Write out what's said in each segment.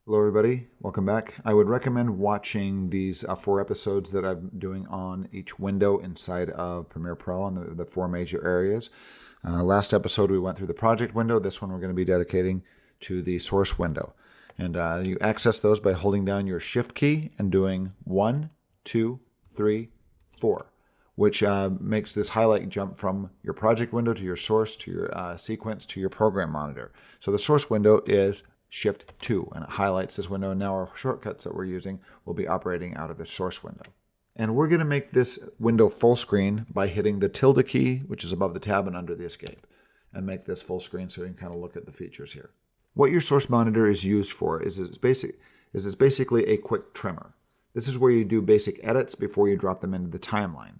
Hello everybody, welcome back. I would recommend watching these 4 episodes that I'm doing on each window inside of Premiere Pro on the 4 major areas. Last episode we went through the project window. This one we're going to be dedicating to the source window. And you access those by holding down your shift key and doing 1, 2, 3, 4, which makes this highlight jump from your project window to your source to your sequence to your program monitor. So the source window is Shift 2, and it highlights this window, and now our shortcuts that we're using will be operating out of the source window. And we're going to make this window full screen by hitting the tilde key, which is above the tab and under the escape, and make this full screen so you can kind of look at the features here. What your source monitor is used for is it's basically a quick trimmer. This is where you do basic edits before you drop them into the timeline.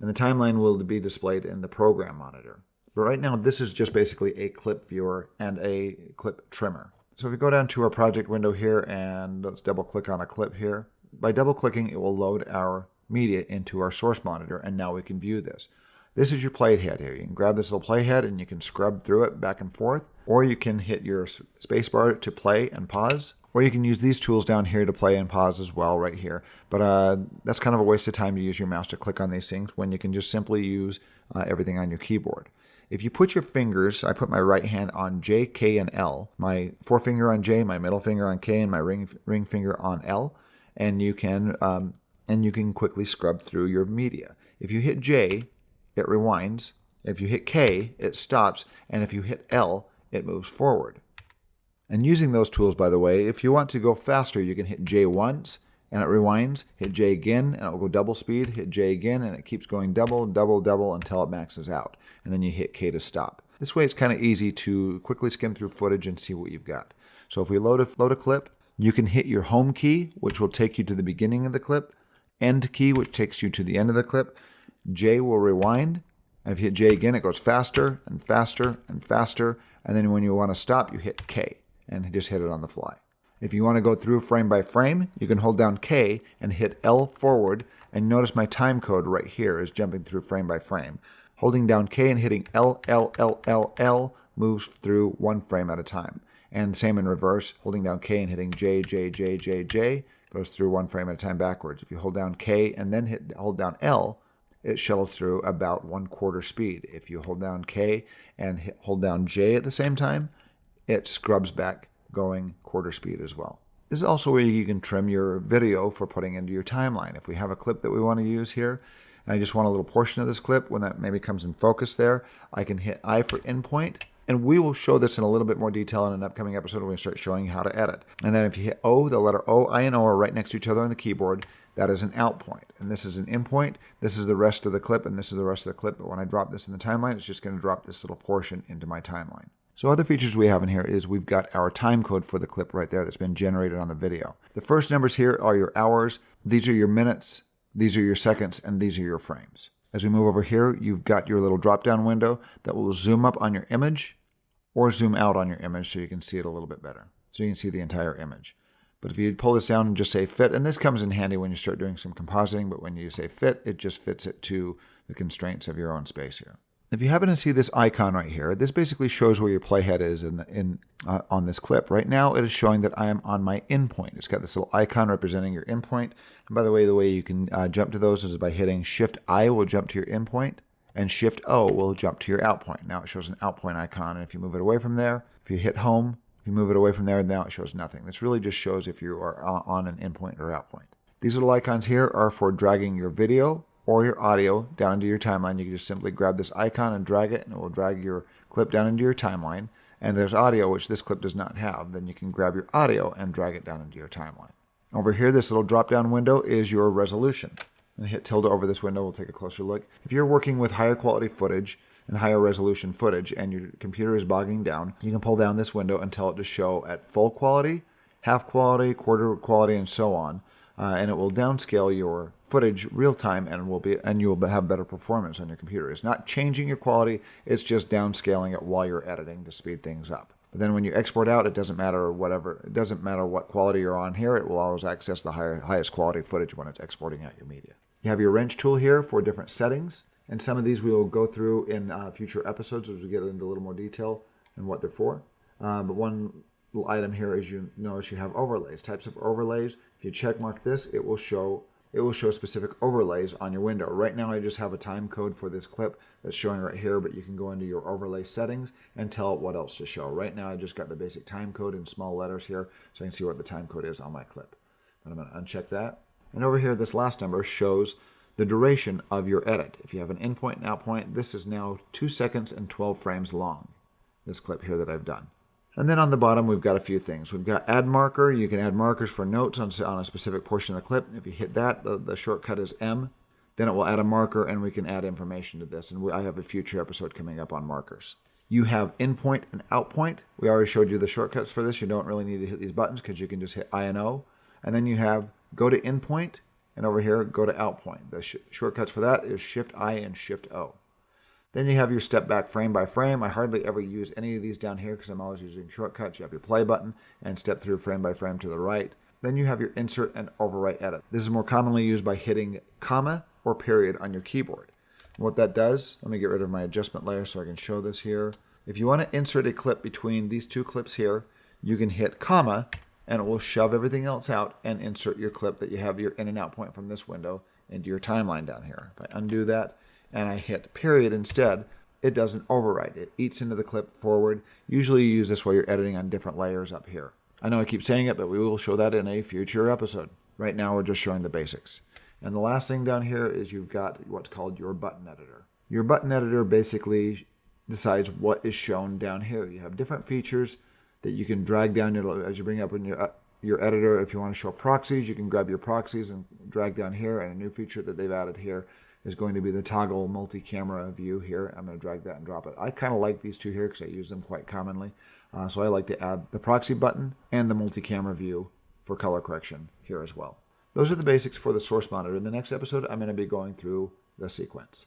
And the timeline will be displayed in the program monitor. But right now, this is just basically a clip viewer and a clip trimmer. So if we go down to our project window here and let's double click on a clip here. By double clicking, it will load our media into our source monitor, and now we can view this. This is your playhead here. You can grab this little playhead and you can scrub through it back and forth, or you can hit your spacebar to play and pause, or you can use these tools down here to play and pause as well right here. But that's kind of a waste of time to use your mouse to click on these things when you can just simply use everything on your keyboard. If you put your fingers, I put my right hand on J, K, and L, my forefinger on J, my middle finger on K, and my ring finger on L, and you can quickly scrub through your media. If you hit J, it rewinds. If you hit K, it stops, and if you hit L, it moves forward. And using those tools, by the way, if you want to go faster, you can hit J once, and it rewinds, hit J again, and it will go double speed, hit J again, and it keeps going double, double, double until it maxes out. And then you hit K to stop. This way it's kind of easy to quickly skim through footage and see what you've got. So if we load a clip, you can hit your home key, which will take you to the beginning of the clip, end key, which takes you to the end of the clip. J will rewind, and if you hit J again, it goes faster and faster and faster, and then when you want to stop, you hit K, and just hit it on the fly. If you want to go through frame by frame, you can hold down K and hit L forward, and notice my time code right here is jumping through frame by frame. Holding down K and hitting L, L, L, L, L moves through one frame at a time. And same in reverse, holding down K and hitting J, J, J, J, J goes through one frame at a time backwards. If you hold down K and then hold down L, it shuttles through about 1/4 speed. If you hold down K and hold down J at the same time, it scrubs back going 1/4 speed as well. This is also where you can trim your video for putting into your timeline. If we have a clip that we want to use here, and I just want a little portion of this clip, when that maybe comes in focus there, I can hit I for endpoint, and we will show this in a little bit more detail in an upcoming episode when we start showing you how to edit. And then if you hit O, the letter O, I and O are right next to each other on the keyboard. That is an out point, and this is an in point. This is the rest of the clip, and this is the rest of the clip, but when I drop this in the timeline, it's just going to drop this little portion into my timeline. So other features we have in here is we've got our time code for the clip right there that's been generated on the video. The first numbers here are your hours, these are your minutes, these are your seconds, and these are your frames. As we move over here, you've got your little drop-down window that will zoom up on your image or zoom out on your image so you can see it a little bit better. So you can see the entire image. But if you pull this down and just say fit, and this comes in handy when you start doing some compositing, but when you say fit, it just fits it to the constraints of your own space here. If you happen to see this icon right here, this basically shows where your playhead is on this clip. Right now, it is showing that I am on my endpoint. It's got this little icon representing your endpoint. And by the way you can jump to those is by hitting Shift-I will jump to your endpoint, and Shift-O will jump to your outpoint. Now it shows an outpoint icon, and if you move it away from there, if you hit Home, if you move it away from there, now it shows nothing. This really just shows if you are on an endpoint or outpoint. These little icons here are for dragging your video or your audio down into your timeline. You can just simply grab this icon and drag it, and it will drag your clip down into your timeline. And there's audio, which this clip does not have. Then you can grab your audio and drag it down into your timeline. Over here, this little drop-down window is your resolution. And hit tilde over this window, we'll take a closer look. If you're working with higher quality footage and higher resolution footage and your computer is bogging down, you can pull down this window and tell it to show at full quality, half quality, quarter quality, and so on. And it will downscale your footage real time, and you will have better performance on your computer. It's not changing your quality, it's just downscaling it while you're editing to speed things up. But then when you export out, it doesn't matter what quality you're on here, it will always access the highest quality footage when it's exporting out your media. You have your wrench tool here for different settings, and some of these we will go through in future episodes as we get into a little more detail and what they're for. But one little item here is you notice you have overlays, types of overlays. If you check mark this, it will show specific overlays on your window. Right now I just have a time code for this clip that's showing right here, but you can go into your overlay settings and tell it what else to show. Right now I just got the basic time code in small letters here, so I can see what the time code is on my clip. But I'm going to uncheck that. And over here, this last number shows the duration of your edit. If you have an in point and out point, this is now 2 seconds and 12 frames long, this clip here that I've done. And then on the bottom, we've got a few things. We've got add marker. You can add markers for notes on a specific portion of the clip. If you hit that, the shortcut is M. Then it will add a marker, and we can add information to this. And I have a future episode coming up on markers. You have in point and out point. We already showed you the shortcuts for this. You don't really need to hit these buttons because you can just hit I and O. And then you have go to in point, and over here, go to out point. The shortcuts for that is Shift I and Shift O. Then you have your step back frame by frame. I hardly ever use any of these down here because I'm always using shortcuts. You have your play button and step through frame by frame to the right. Then you have your insert and overwrite edit. This is more commonly used by hitting comma or period on your keyboard. And what that does, let me get rid of my adjustment layer so I can show this here. If you want to insert a clip between these two clips here, you can hit comma and it will shove everything else out and insert your clip that you have your in and out point from this window into your timeline down here. If I undo that, and I hit period instead, it doesn't overwrite. It eats into the clip forward. Usually you use this while you're editing on different layers up here. I know I keep saying it, but we will show that in a future episode. Right now we're just showing the basics. And the last thing down here is you've got what's called your button editor. Your button editor basically decides what is shown down here. You have different features that you can drag down as you bring up in your editor. If you want to show proxies, you can grab your proxies and drag down here. And a new feature that they've added here is going to be the toggle multi-camera view here. I'm going to drag that and drop it. I kind of like these two here because I use them quite commonly. So I like to add the proxy button and the multi-camera view for color correction here as well. Those are the basics for the source monitor. In the next episode, I'm going to be going through the sequence.